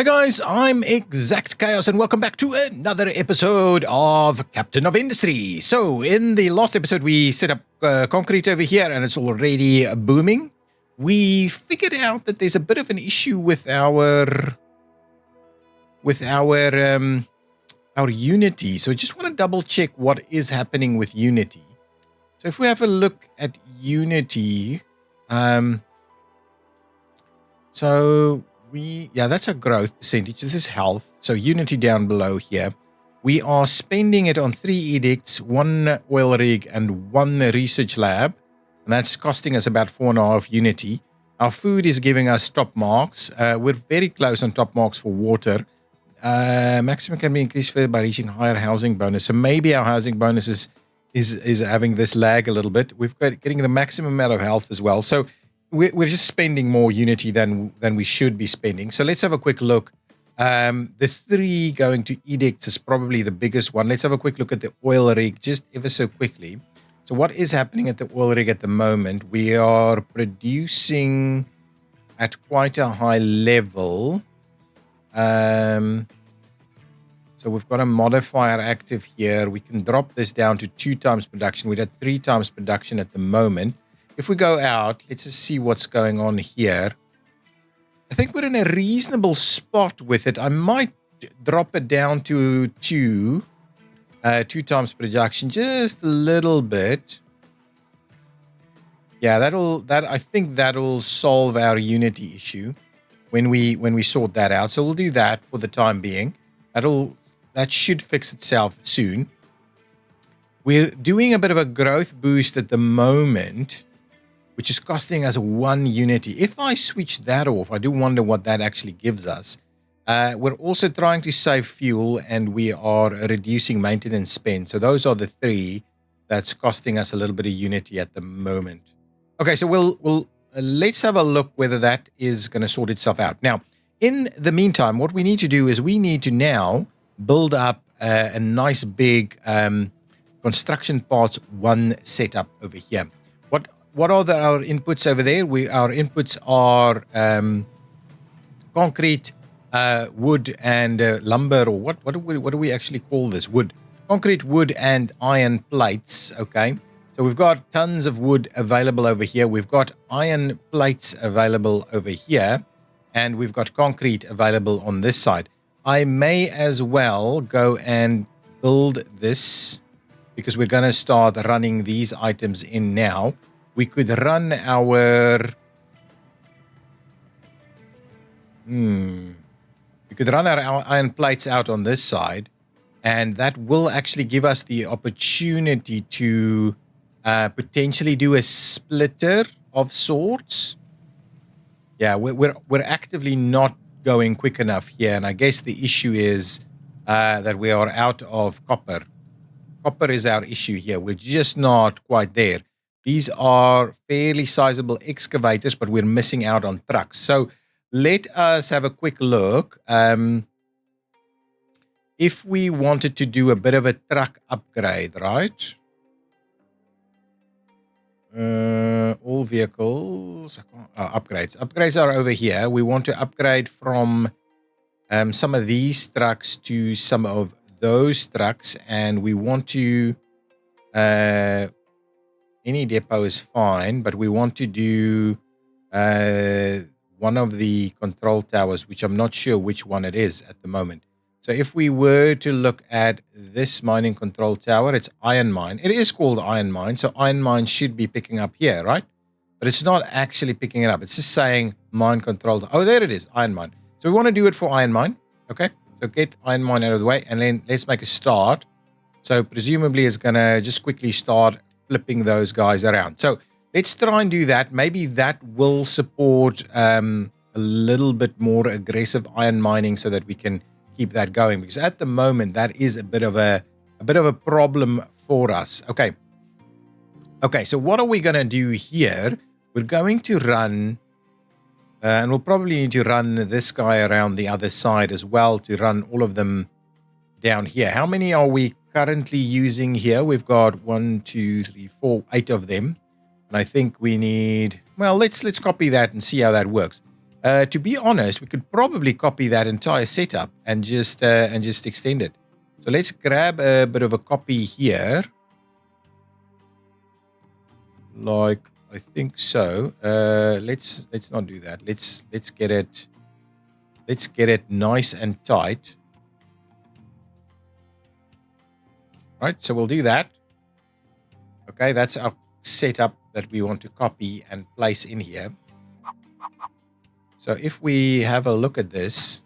Hi guys, I'm ExactChaos and welcome back to another episode of Captain of Industry. So in the last episode we set up concrete over here and it's already booming. We figured out that there's a bit of an issue with our Unity. So I just want to double check what is happening with Unity. So if we have a look at Unity, that's a growth percentage. This is health. So Unity down below here. We are spending it on 3 edicts, 1 oil rig, and 1 research lab. And that's costing us about 4.5 Unity. Our food is giving us top marks. We're very close on top marks for water. Maximum can be increased further by reaching higher housing bonus. So maybe our housing bonus is having this lag a little bit. We've got getting the maximum amount of health as well. So we're just spending more Unity than we should be spending. So let's have a quick look. The 3 going to edicts is probably the biggest one. Let's have a quick look at the oil rig just ever so quickly. So what is happening at the oil rig at the moment? We are producing at quite a high level. So we've got a modifier active here. We can drop this down to 2 times production. We're at 3 times production at the moment. If we go out, let's just see what's going on here. I think we're in a reasonable spot with it. I might drop it down to 2 times production, just a little bit. Yeah, I think that'll solve our Unity issue when we sort that out. So we'll do that for the time being. That should fix itself soon. We're doing a bit of a growth boost at the moment, which is costing us 1 Unity. If I switch that off, I do wonder what that actually gives us. We're also trying to save fuel and we are reducing maintenance spend. So those are the 3 that's costing us a little bit of Unity at the moment. Okay, so we'll let's have a look whether that is going to sort itself out. Now, in the meantime, what we need to do is we need to now build up a nice big construction parts 1 setup over here. What are our inputs over there? Our inputs are concrete, wood, and lumber, or what do we actually call this? Wood, concrete, wood, and iron plates. Okay, so we've got tons of wood available over here. We've got iron plates available over here, and we've got concrete available on this side. I may as well go and build this because we're going to start running these items in now. We could run our iron plates out on this side, and that will actually give us the opportunity to potentially do a splitter of sorts. Yeah, we're actively not going quick enough here, and I guess the issue is that we are out of copper. Copper is our issue here. We're just not quite there. These are fairly sizable excavators, but we're missing out on trucks. So let us have a quick look. If we wanted to do a bit of a truck upgrade, right? All vehicles, upgrades. Upgrades are over here. We want to upgrade from some of these trucks to some of those trucks, and we want to... any depot is fine, but we want to do one of the control towers, which I'm not sure which one it is at the moment. So if we were to look at this mining control tower, it's Iron Mine. It is called Iron Mine, so Iron Mine should be picking up here, right? But it's not actually picking it up. It's just saying mine control. Oh, there it is, Iron Mine. So we want to do it for Iron Mine, okay? So get Iron Mine out of the way, and then let's make a start. So presumably it's going to just quickly start flipping those guys around. So let's try and do that. Maybe that will support a little bit more aggressive iron mining so that we can keep that going, because at the moment that is a bit of a problem for us. Okay, so what are we going to do here? We're going to run and we'll probably need to run this guy around the other side as well to run all of them down here. How many are we currently using here? We've got 1, 2, 3, 4, 8 of them. And I think we need, well, let's copy that and see how that works. To be honest, we could probably copy that entire setup and just extend it. So let's grab a bit of a copy here. Like, I think so. Let's not do that. Let's get it nice and tight. Right, so we'll do that. Okay, that's our setup that we want to copy and place in here. So if we have a look at this,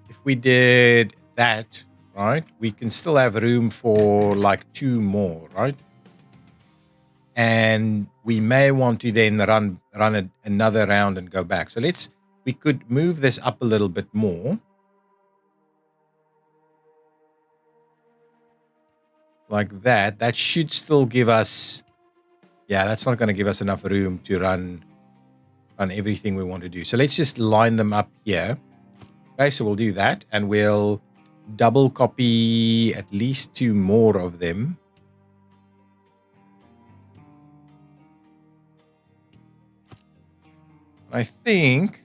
if we did that, right, we can still have room for like 2 more, right? And we may want to then run another round and go back. So we could move this up a little bit more. Like that. That should still give us, yeah, that's not going to give us enough room to run everything we want to do. So let's just line them up here. Okay, so we'll do that, and we'll double copy at least 2 more of them. I think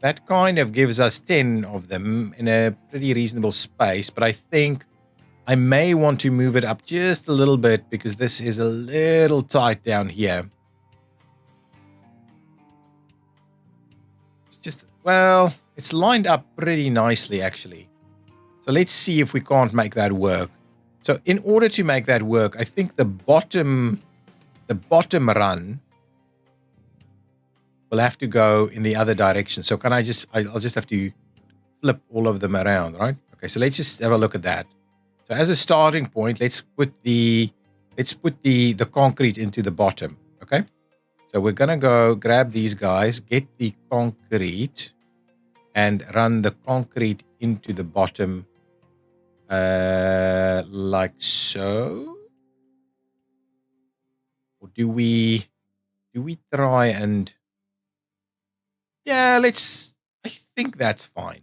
that kind of gives us 10 of them in a pretty reasonable space, but I think I may want to move it up just a little bit because this is a little tight down here. It's just, well, it's lined up pretty nicely actually. So let's see if we can't make that work. So in order to make that work, I think the bottom run will have to go in the other direction. So can I'll just have to flip all of them around, right? Okay, so let's just have a look at that. So as a starting point, let's put the concrete into the bottom, okay? So we're gonna go grab these guys, get the concrete, and run the concrete into the bottom, like so. Or do we try and? Yeah, I think that's fine.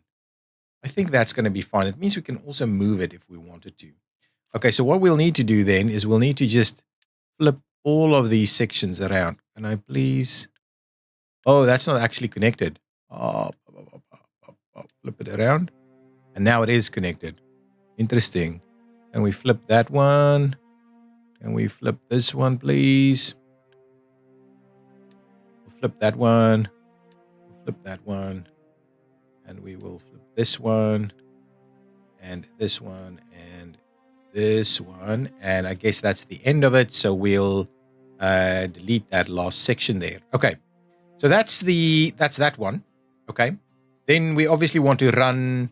I think that's going to be fine. It means we can also move it if we wanted to. Okay, so what we'll need to do then is we'll need to just flip all of these sections around. Can I please? Oh, that's not actually connected. Oh, flip it around. And now it is connected. Interesting. Can we flip that one? Can we flip this one, please? We'll flip that one. We'll flip that one. And we will flip this one. And this one. And this one. And I guess that's the end of it. So we'll delete that last section there. Okay. So that's that one. Okay. Then we obviously want to run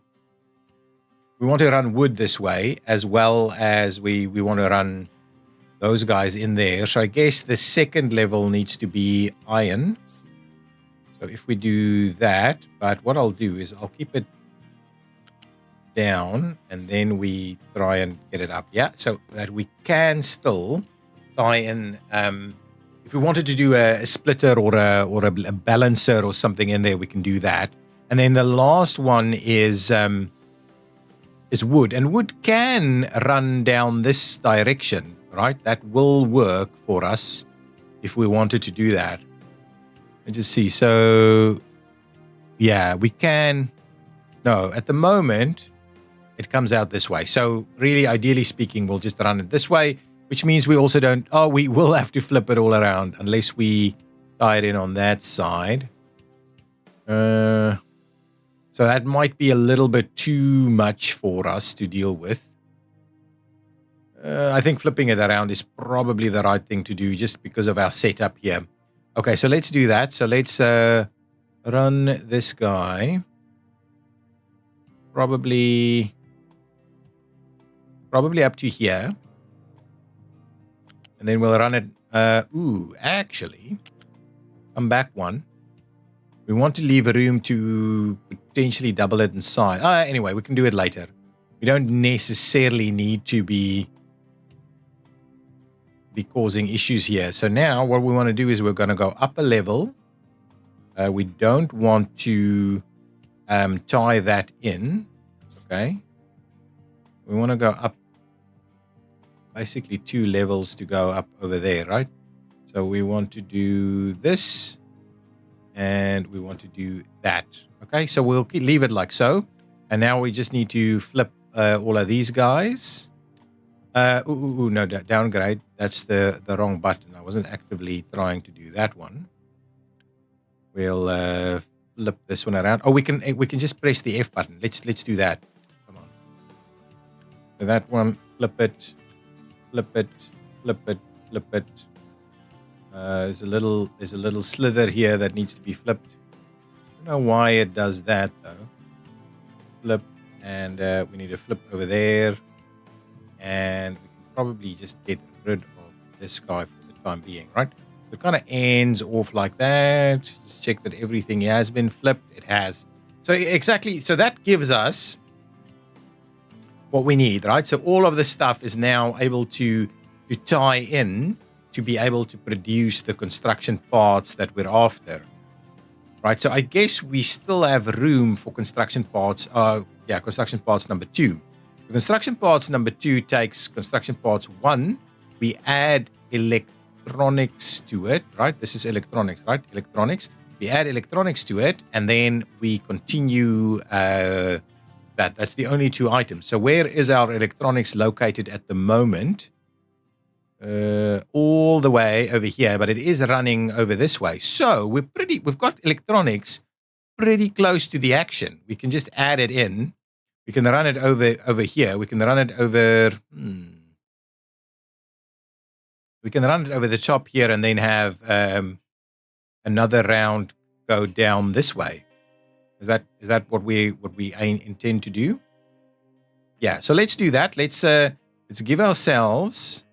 wood this way, as well as we want to run those guys in there. So I guess the second level needs to be iron. So if we do that, but what I'll do is I'll keep it down and then we try and get it up. Yeah, so that we can still try and if we wanted to do a splitter or a balancer or something in there, we can do that. And then the last one is wood, and wood can run down this direction, right? That will work for us if we wanted to do that. Let's just see. So yeah, we can. No, at the moment it comes out this way. So really, ideally speaking, we'll just run it this way, which means we also don't. Oh, we will have to flip it all around unless we tie it in on that side. So that might be a little bit too much for us to deal with. I think flipping it around is probably the right thing to do just because of our setup here. Okay, so let's do that. So let's run this guy. Probably up to here. And then we'll run it. Actually, come back one. We want to leave a room to potentially double it in size. Anyway, we can do it later. We don't necessarily need to be causing issues here. So now what we want to do is we're going to go up a level. We don't want to tie that in. Okay. We want to go up basically 2 levels to go up over there, right? So we want to do this. And we want to do that. Okay, so we'll leave it like so. And now we just need to flip all of these guys. No, downgrade. That's the wrong button. I wasn't actively trying to do that one. We'll flip this one around. Oh, we can just press the F button. Let's do that. Come on. So that one, flip it, flip it, flip it, flip it. There's a little slither here that needs to be flipped. I don't know why it does that though. Flip, and we need to flip over there, and we can probably just get rid of this guy for the time being, right? It kind of ends off like that. Just check that everything has been flipped. It has. So exactly. So that gives us what we need, right? So all of this stuff is now able to tie in to be able to produce the construction parts that we're after, right? So I guess we still have room for construction parts. Construction parts number 2. The construction parts number 2 takes construction parts 1. We add electronics to it, right? This is electronics, right? Electronics. We add electronics to it, and then we continue That's the only 2 items. So where is our electronics located at the moment? All the way over here, but it is running over this way. So we've got electronics pretty close to the action. We can just add it in. We can run it over here. We can run it over. We can run it over the top here, and then have another round go down this way. Is that what we intend to do? Yeah. So let's do that. Let's give ourselves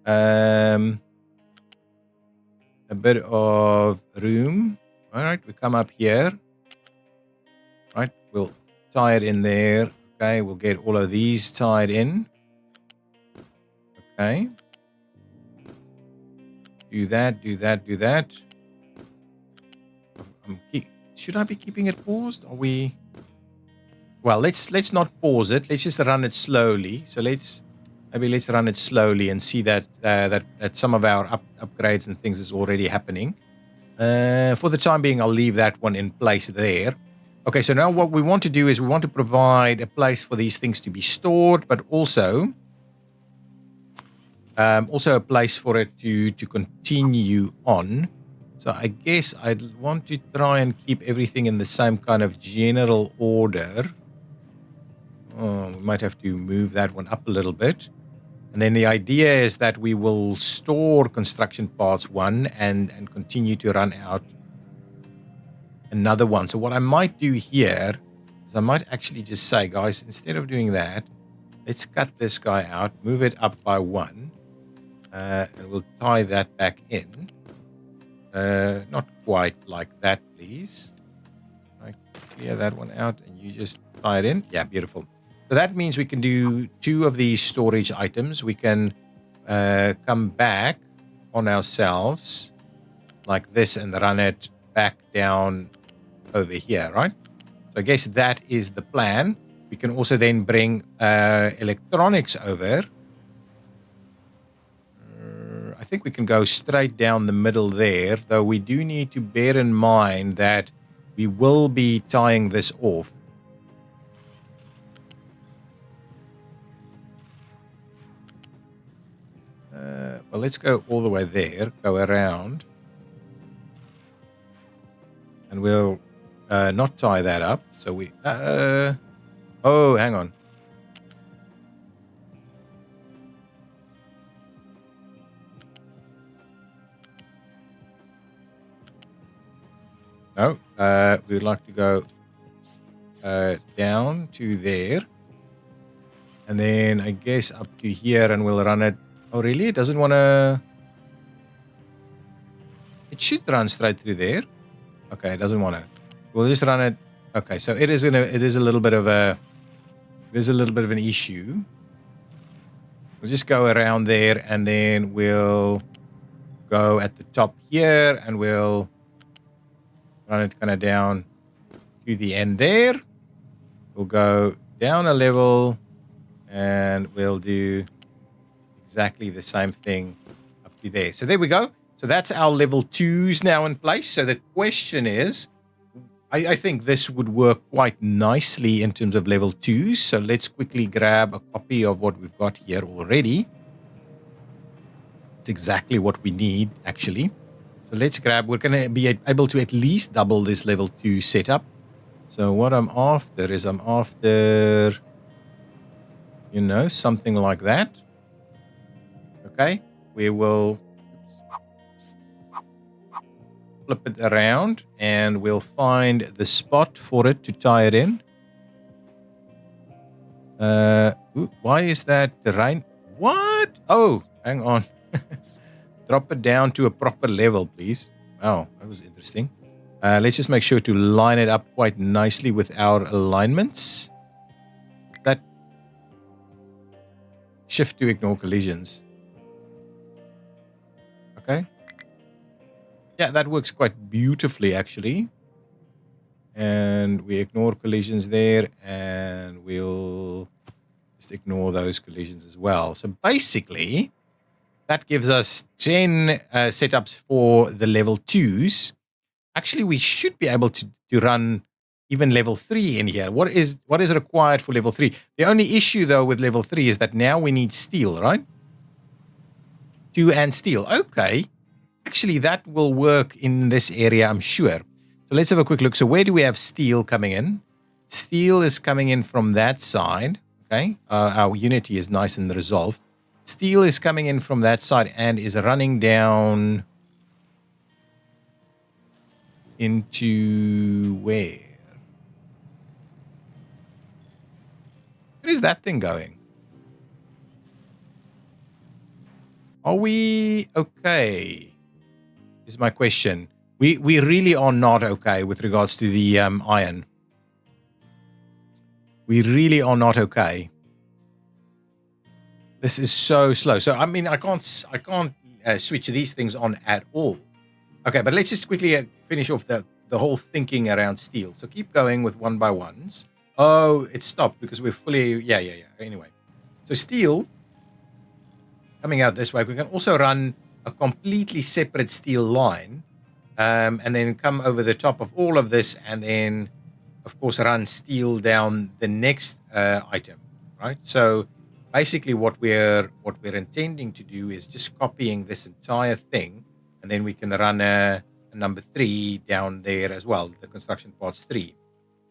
a bit of room. All right, we come up here. Right, we'll tie it in there. Okay, we'll get all of these tied in. Okay. Do that. Should I be keeping it paused? Are we? Well, let's not pause it. Let's just run it slowly. So let's run it slowly and see that some of our upgrades and things is already happening. For the time being, I'll leave that one in place there. Okay, so now what we want to do is we want to provide a place for these things to be stored, but also a place for it to continue on. So I guess I'd want to try and keep everything in the same kind of general order. Oh, we might have to move that one up a little bit. And then the idea is that we will store construction parts 1 and continue to run out another one. So what I might do here is I might actually just say, guys, instead of doing that, let's cut this guy out, move it up by 1, and we'll tie that back in. Not quite like that, please. I clear that one out, and you just tie it in. Yeah, beautiful. So that means we can do 2 of these storage items. We can come back on ourselves like this and run it back down over here, right? So I guess that is the plan. We can also then bring electronics over. I think we can go straight down the middle there, though we do need to bear in mind that we will be tying this off. Well, let's go all the way there, go around, and we'll not tie that up. So we... oh, hang on. No, we would like to go down to there, and then I guess up to here, and we'll run it. Oh, really? It doesn't want to... It should run straight through there. Okay, it doesn't want to. We'll just run it. Okay, so it is a little bit of a... There's a little bit of an issue. We'll just go around there, and then we'll go at the top here, and we'll run it kind of down to the end there. We'll go down a level, and we'll do exactly the same thing up to there. So there we go. So that's our level 2s now in place. So the question is, I think this would work quite nicely in terms of level 2s. So let's quickly grab a copy of what we've got here already. It's exactly what we need, actually. So let's grab, we're going to be able to at least double this level 2 setup. So what I'm after is you know, something like that. Okay, we will flip it around and we'll find the spot for it to tie it in. Why is that the rain? What? Oh, hang on. Drop it down to a proper level, please. Wow, that was interesting. Let's just make sure to line it up quite nicely with our alignments. That shift to ignore collisions. Okay. Yeah, that works quite beautifully, actually. And we ignore collisions there, and we'll just ignore those collisions as well. So basically, that gives us 10 setups for the level 2s. Actually, we should be able to run even level 3 in here. What is required for level 3? The only issue, though, with level 3 is that now we need steel, right? 2 and steel. Okay. Actually, that will work in this area, I'm sure. So let's have a quick look. So where do we have steel coming in? Steel is coming in from that side. Okay. Our Unity is nice and resolved. Steel is coming in from that side and is running down into where? Where is that thing going? Are we okay? Is my question. We really are not okay with regards to the iron. We really are not okay. This is so slow. So I mean, I can't switch these things on at all. Okay, but let's just quickly finish off the whole thinking around steel. So keep going with one by ones. Oh, it stopped because we're fully yeah. Anyway, so steel coming out this way. We can also run a completely separate steel line, and then come over the top of all of this, and then of course run steel down the next item, right? So basically what we're intending to do is just copying this entire thing, and then we can run a number 3 down there as well, the construction parts 3.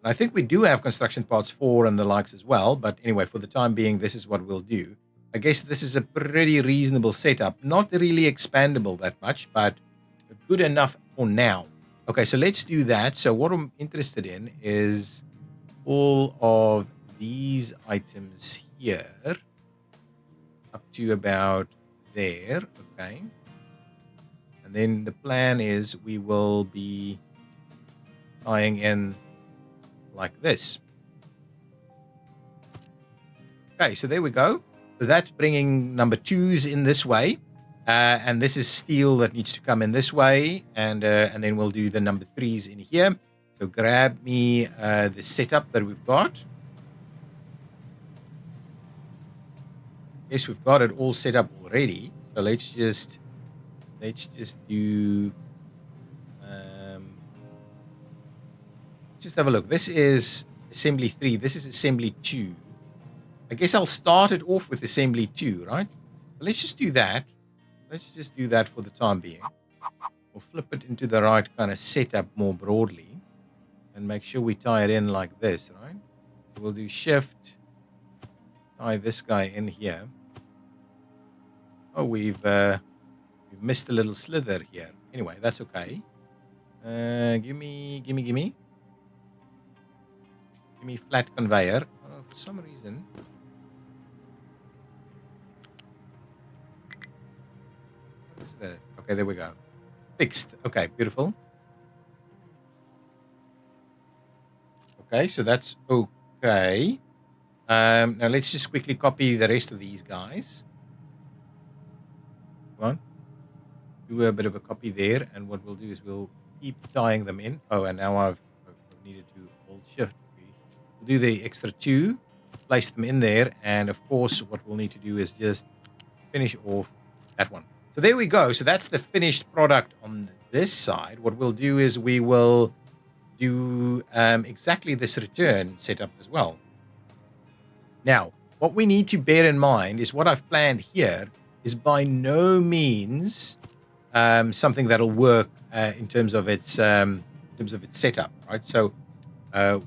And I think we do have construction parts 4 and the likes as well, but anyway, for the time being, this is what we'll do. I guess this is a pretty reasonable setup, not really expandable that much, but good enough for now. Okay, so let's do that. So what I'm interested in is all of these items here up to about there. Okay. And then the plan is we will be tying in like this. Okay, so there we go. So that's bringing number 2s in this way. And this is steel that needs to come in this way, and then we'll do the number 3s in here. So grab me the setup that we've got. Yes, we've got it all set up already. So let's just do just have a look. This is assembly 3. This is assembly 2. I guess I'll start it off with assembly 2, right? But let's just do that. Let's just do that for the time being. We'll flip it into the right kind of setup more broadly and make sure we tie it in like this, right? So we'll do shift, tie this guy in here. Oh, we've missed a little slither here. Anyway, that's okay. Give me flat conveyor. For some reason. What is that? Okay, there we go. Fixed. Okay, beautiful. Okay, so that's okay. Now let's just quickly copy the rest of these guys. Come on. Do a bit of a copy there, and what we'll do is we'll keep tying them in. Oh, and now I've needed to hold shift. We'll do the extra 2, place them in there, and of course what we'll need to do is just finish off that one. So there we go. So that's the finished product on this side. What we'll do is we will do exactly this return setup as well. Now, what we need to bear in mind is what I've planned here is by no means something that'll work in terms of its setup, right? So, I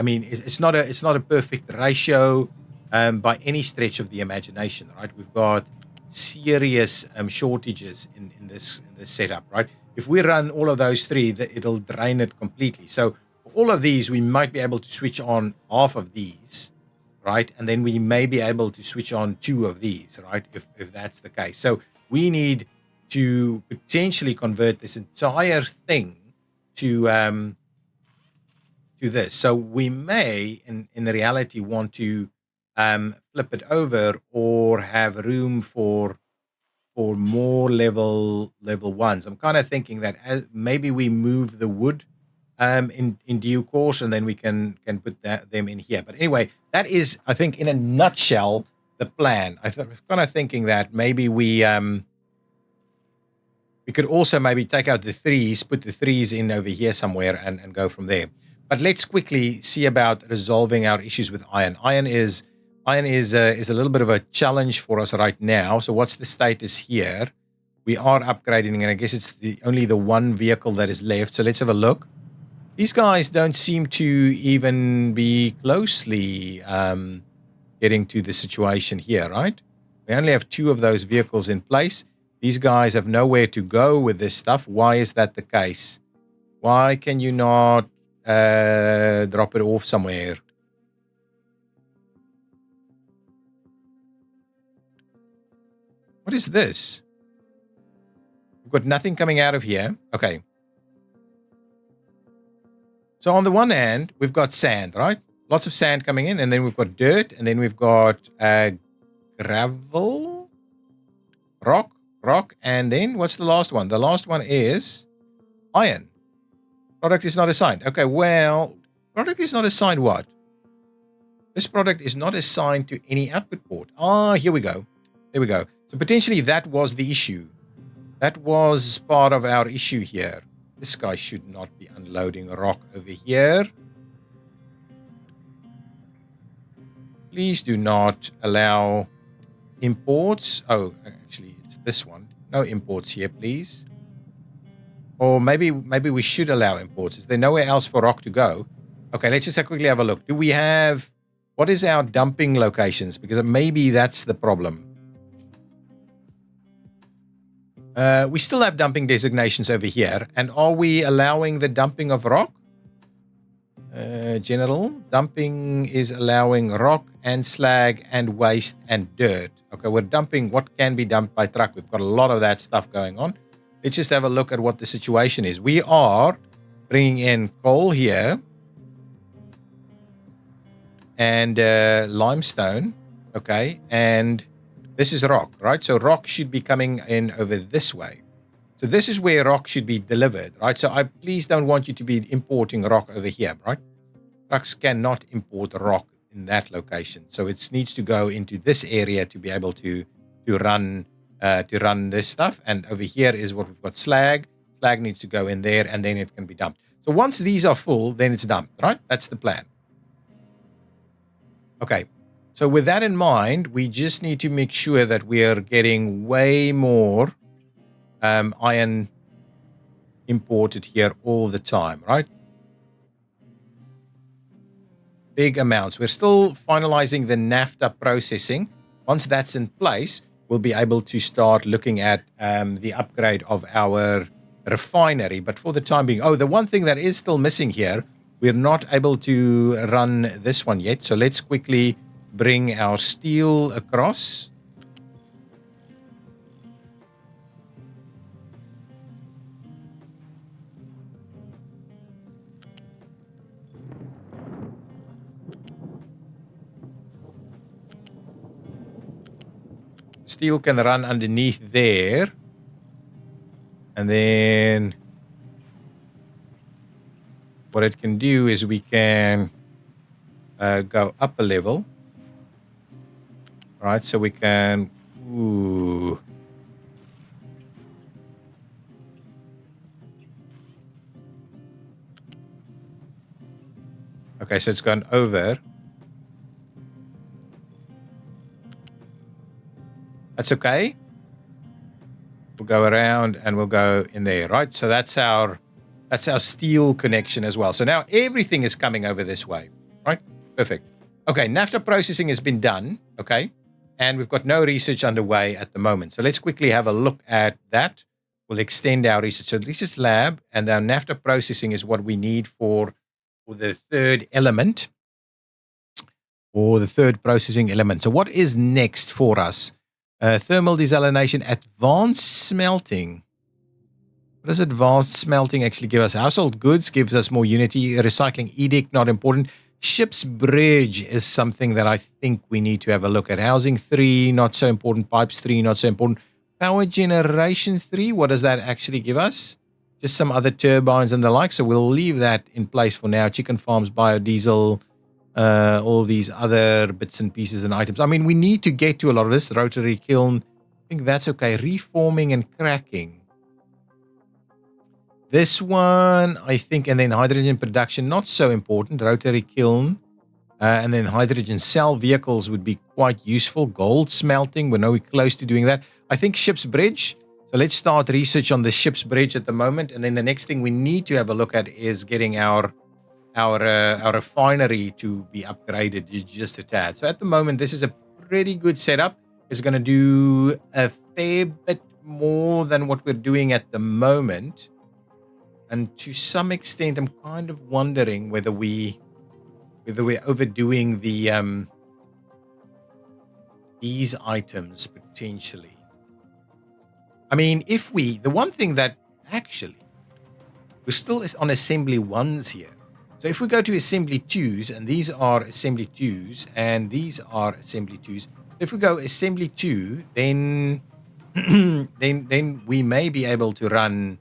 mean, it's not a perfect ratio by any stretch of the imagination, right? We've got serious shortages in this setup, right? If we run all of those three, it'll drain it completely. So for all of these, we might be able to switch on half of these, right? And then we may be able to switch on 2 of these, right? If that's the case. So we need to potentially convert this entire thing to this. So we may, in reality, want to flip it over or have room for more level ones. I'm kind of thinking that maybe we move the wood in due course, and then we can put them in here. But anyway, that is, I think, in a nutshell, the plan. I was kind of thinking that maybe we could also maybe take out the 3s, put the 3s in over here somewhere, and go from there. But let's quickly see about resolving our issues with iron. Iron is a little bit of a challenge for us right now. So what's the status here? We are upgrading, and I guess it's only the one vehicle that is left. So let's have a look. These guys don't seem to even be closely getting to the situation here, right? We only have 2 of those vehicles in place. These guys have nowhere to go with this stuff. Why is that the case? Why can you not drop it off somewhere? What is this? We've got nothing coming out of here. Okay. So on the one hand, we've got sand, right? Lots of sand coming in, and then we've got dirt, and then we've got gravel, rock, and then what's the last one? The last one is iron. Product is not assigned. Okay, well, product is not assigned what? This product is not assigned to any output port. Ah, here we go. There we go. So potentially that was the issue. That was part of our issue here. This guy should not be unloading rock over here. Please do not allow imports. Oh, actually, it's this one. No imports here, please. Or maybe we should allow imports. Is there nowhere else for rock to go? Okay, let's just quickly have a look. Do we have... What is our dumping locations? Because maybe that's the problem. We still have dumping designations over here. And are we allowing the dumping of rock? General. Dumping is allowing rock and slag and waste and dirt. Okay, we're dumping what can be dumped by truck. We've got a lot of that stuff going on. Let's just have a look at what the situation is. We are bringing in coal here. And limestone. Okay, and... This is rock, right? So rock should be coming in over this way. So this is where rock should be delivered, right? So I please don't want you to be importing rock over here, right? Trucks cannot import rock in that location. So it needs to go into this area to be able to run this stuff. And over here is what we've got slag. Slag needs to go in there, and then it can be dumped. So once these are full, then it's dumped, right? That's the plan. Okay. So with that in mind, we just need to make sure that we are getting way more iron imported here all the time, right? Big amounts. We're still finalizing the NAFTA processing. Once that's in place, we'll be able to start looking at the upgrade of our refinery. But for the time being, the one thing that is still missing here, we're not able to run this one yet. So let's quickly bring our steel across. Steel can run underneath there. And then what it can do is we can go up a level. Right, so we can... Ooh. Okay, so it's gone over. That's okay. We'll go around and we'll go in there, right? So that's our steel connection as well. So now everything is coming over this way, right? Perfect. Okay, NAFTA processing has been done, okay? And we've got no research underway at the moment. So let's quickly have a look at that. We'll extend our research. So research lab and our NAFTA processing is what we need for the third element, or the third processing element. So what is next for us? Thermal desalination, advanced smelting. What does advanced smelting actually give us? Household goods gives us more unity. Recycling edict, not important. Ship's bridge is something that I think we need to have a look at. Housing 3, not so important. Pipes 3, not so important. Power generation 3, what does that actually give us? Just some other turbines and the like. So we'll leave that in place for now. Chicken farms, biodiesel, all these other bits and pieces and items. I mean, we need to get to a lot of this. Rotary kiln, I think that's okay. Reforming and cracking. This one, I think, and then hydrogen production, not so important. Rotary kiln, and then hydrogen cell vehicles would be quite useful. Gold smelting, we're nowhere close to doing that. I think ship's bridge. So let's start research on the ship's bridge at the moment. And then the next thing we need to have a look at is getting our refinery to be upgraded just a tad. So at the moment, this is a pretty good setup. It's going to do a fair bit more than what we're doing at the moment. And to some extent, I'm kind of wondering whether we're overdoing these items potentially. I mean, the one thing that actually, we're still on assembly 1s here. So if we go to assembly 2s, and these are assembly 2s, and these are assembly 2s, if we go assembly 2, then then we may be able to run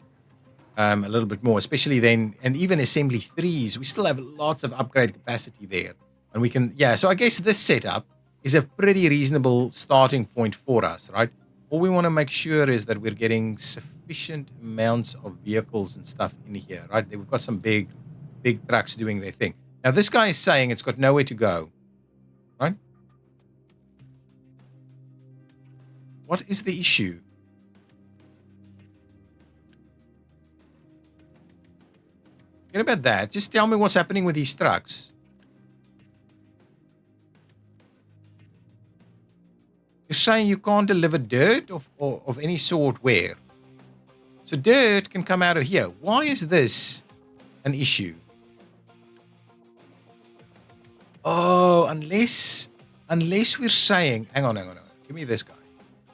a little bit more, especially then, and even assembly 3s, we still have lots of upgrade capacity there. And we can, yeah, so I guess this setup is a pretty reasonable starting point for us, right? All we want to make sure is that we're getting sufficient amounts of vehicles and stuff in here, right? We've got some big trucks doing their thing. Now, this guy is saying it's got nowhere to go, right? What is the issue? Forget about that. Just tell me what's happening with these trucks. You're saying you can't deliver dirt of any sort where? So dirt can come out of here. Why is this an issue? Oh, unless we're saying, hang on. Give me this guy.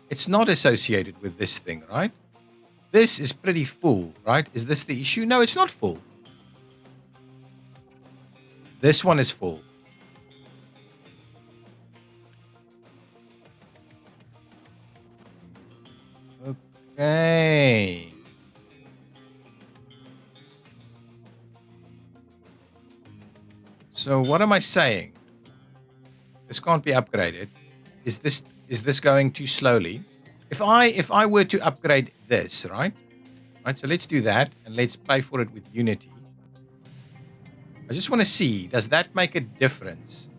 It's not associated with this thing, right? This is pretty full, right? Is this the issue? No, it's not full. This one is full. Okay. So what am I saying? This can't be upgraded. Is this going too slowly? If I were to upgrade this, right? Right, so let's do that and let's pay for it with Unity. I just want to see, does that make a difference?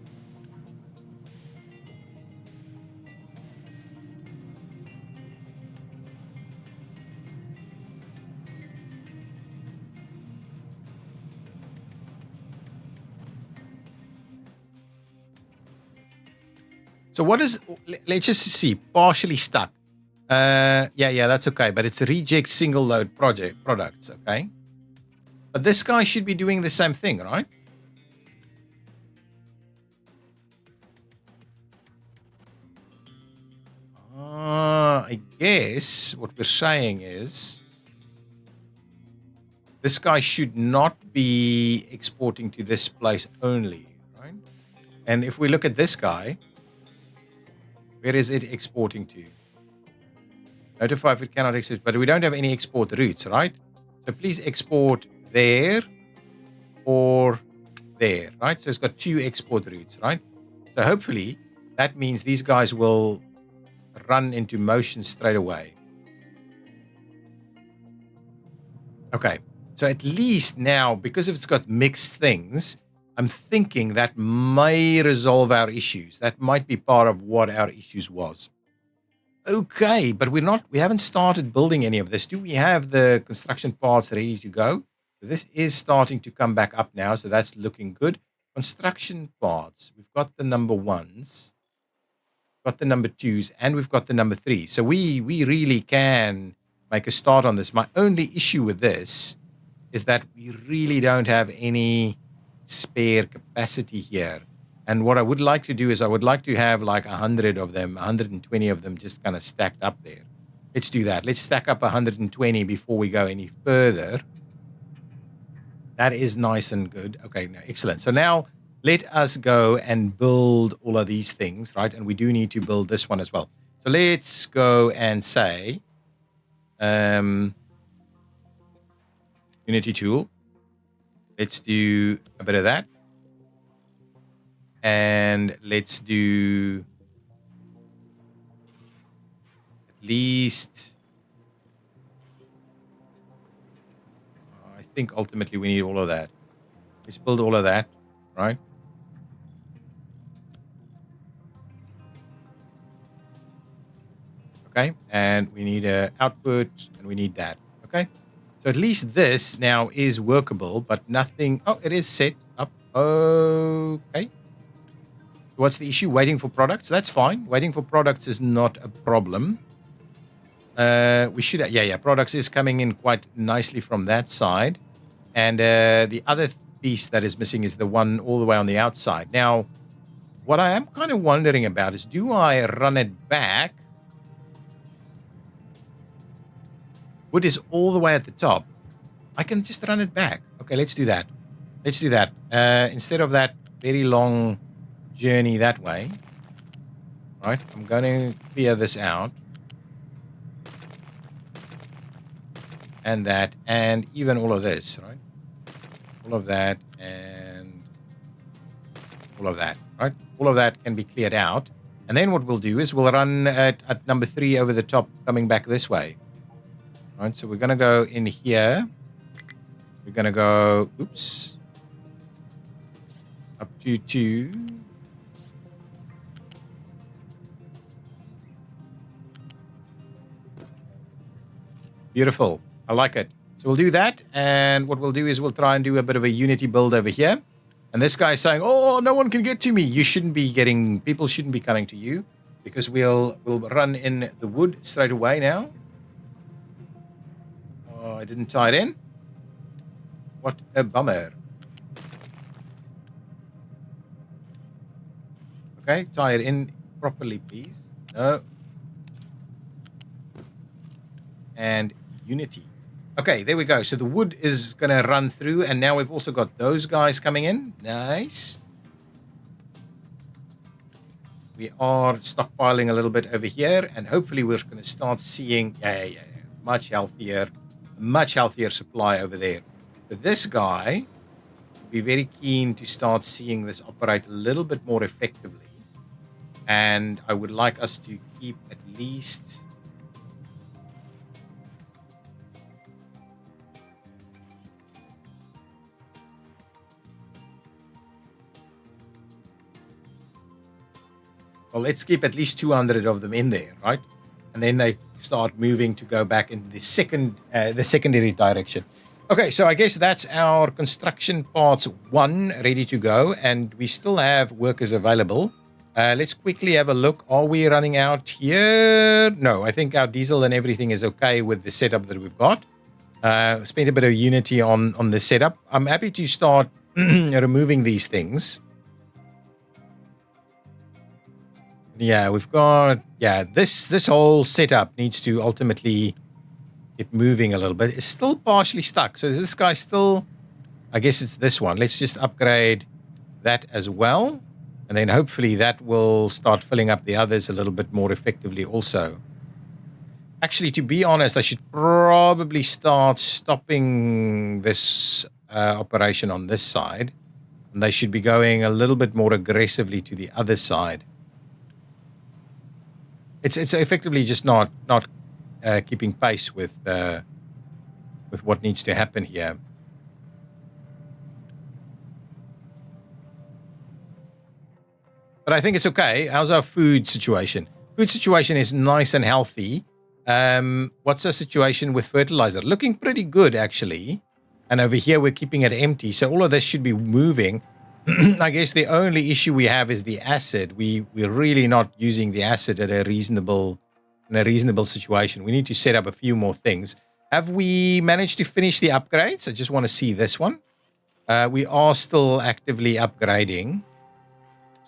So what is, let's just see, partially stuck. Yeah, that's okay. But it's a reject single load products, okay? But this guy should be doing the same thing, right? I guess what we're saying is this guy should not be exporting to this place only, right? And if we look at this guy, where is it exporting to? Notify if it cannot export, but we don't have any export routes, right? So please export there or there, right? So it's got 2 export routes, right? So hopefully that means these guys will run into motion straight away. Okay, so at least now, because it's got mixed things, I'm thinking that may resolve our issues. That might be part of what our issues was. Okay, but we haven't started building any of this. Do we have the construction parts ready to go? This is starting to come back up now, so that's looking good. Construction parts, we've got the number 1s, got the number 2s, and we've got the number 3s. So we really can make a start on this. My only issue with this is that we really don't have any spare capacity here. And what I would like to do is I would like to have like 100 of them, 120 of them just kind of stacked up there. Let's do that. Let's stack up 120 before we go any further. That is nice and good. Okay, no, excellent. So now let us go and build all of these things, right? And we do need to build this one as well. So let's go and say, Unity tool. Let's do a bit of that. And let's do at least, I think ultimately we need all of that. Let's build all of that, right? Okay, and we need an output, and we need that, okay? So at least this now is workable, but nothing, oh, it is set up, okay. What's the issue? Waiting for products? That's fine. Waiting for products is not a problem. We should, yeah, products is coming in quite nicely from that side. And the other piece that is missing is the one all the way on the outside. Now, what I am kind of wondering about is, do I run it back? Wood is all the way at the top. I can just run it back. Okay, let's do that. Let's do that. Instead of that very long journey that way. Right, I'm going to clear this out. And that, and even all of this, right? All of that and all of that, right? All of that can be cleared out. And then what we'll do is we'll run at number 3 over the top, coming back this way. Right, so we're going to go in here. We're going to go, oops, up to 2. Beautiful. I like it. So we'll do that. And what we'll do is we'll try and do a bit of a Unity build over here. And this guy is saying, oh, no one can get to me. You shouldn't be getting, people shouldn't be coming to you, because we'll run in the wood straight away now. Oh, I didn't tie it in. What a bummer. Okay, tie it in properly, please. No. And Unity. Okay, there we go. So the wood is going to run through, and now we've also got those guys coming in. Nice. We are stockpiling a little bit over here, and hopefully we're going to start seeing much healthier supply over there. So this guy will be very keen to start seeing this operate a little bit more effectively, and I would like us to keep at least... Well, let's keep at least 200 of them in there, right? And then they start moving to go back in the secondary direction. Okay, so I guess that's our construction parts 1 ready to go, and we still have workers available. Let's quickly have a look. Are we running out here? No, I think our diesel and everything is okay with the setup that we've got. Spent a bit of Unity on the setup. I'm happy to start removing these things. Yeah, we've got, this whole setup needs to ultimately get moving a little bit. It's still partially stuck. So is this guy still, I guess it's this one. Let's just upgrade that as well. And then hopefully that will start filling up the others a little bit more effectively also. Actually, to be honest, I should probably start stopping this operation on this side. And they should be going a little bit more aggressively to the other side. It's effectively just not keeping pace with what needs to happen here. but I think it's okay. How's our food situation? Food situation is nice and healthy. What's our situation with fertilizer? Looking pretty good, actually. And over here, we're keeping it empty. So all of this should be moving. I guess the only issue we have is the acid. We're really not using the acid in a reasonable situation. We need to set up a few more things. Have we managed to finish the upgrades? I just want to see this one. We are still actively upgrading.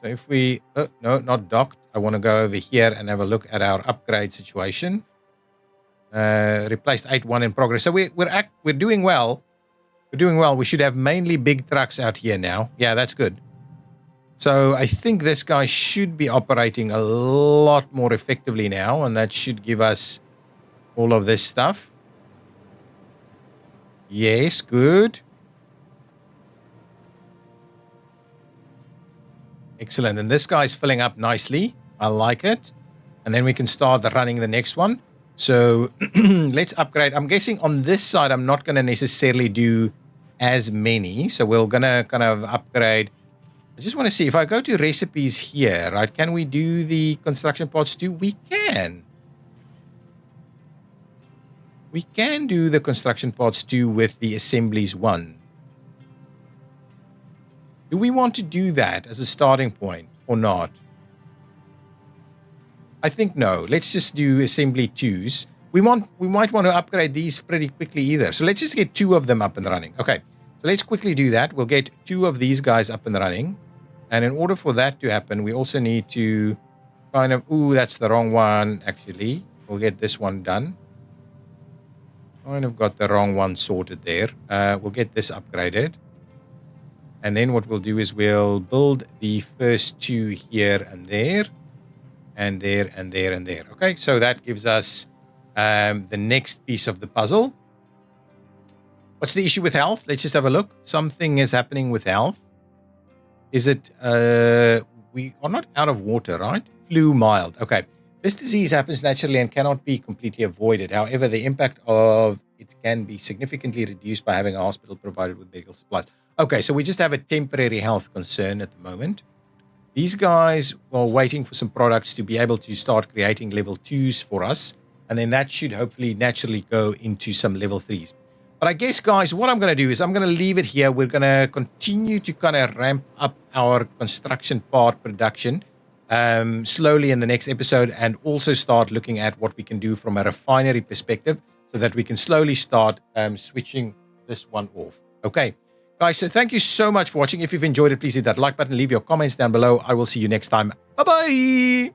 So if we, no, not docked. I want to go over here and have a look at our upgrade situation. Replaced 8-1 in progress. So we're doing well. We're doing well. We should have mainly big trucks out here now. Yeah, that's good. So I think this guy should be operating a lot more effectively now, and that should give us all of this stuff. Yes, good. Excellent. And this guy's filling up nicely. I like it. And then we can start running the next one. So let's upgrade. I'm guessing on this side, I'm not going to necessarily do as many. So we're going to kind of upgrade. I just want to see if I go to recipes here, right? Can we do the construction pods too? We can. We can do the construction pods too with the assemblies one. Do we want to do that as a starting point or not? I think no. Let's just do assembly 2s. We might want to upgrade these pretty quickly either. So let's just get 2 of them up and running. Okay. So let's quickly do that. We'll get 2 of these guys up and running. And in order for that to happen, we also need to kind of... Ooh, that's the wrong one, actually. We'll get this one done. Kind of got the wrong one sorted there. We'll get this upgraded. And then what we'll do is we'll build the first 2 here and there. And there, and there, and there. Okay, so that gives us the next piece of the puzzle. What's the issue with health? Let's just have a look. Something is happening with health. Is it... we are not out of water, right? Flu mild. Okay. This disease happens naturally and cannot be completely avoided. However, the impact of it can be significantly reduced by having a hospital provided with medical supplies. Okay, so we just have a temporary health concern at the moment. These guys are waiting for some products to be able to start creating level 2s for us. And then that should hopefully naturally go into some level 3s. But I guess, guys, what I'm going to do is I'm going to leave it here. We're going to continue to kind of ramp up our construction part production slowly in the next episode, and also start looking at what we can do from a refinery perspective so that we can slowly start switching this one off. Okay. Guys, so thank you so much for watching. If you've enjoyed it, please hit that like button. Leave your comments down below. I will see you next time. Bye-bye.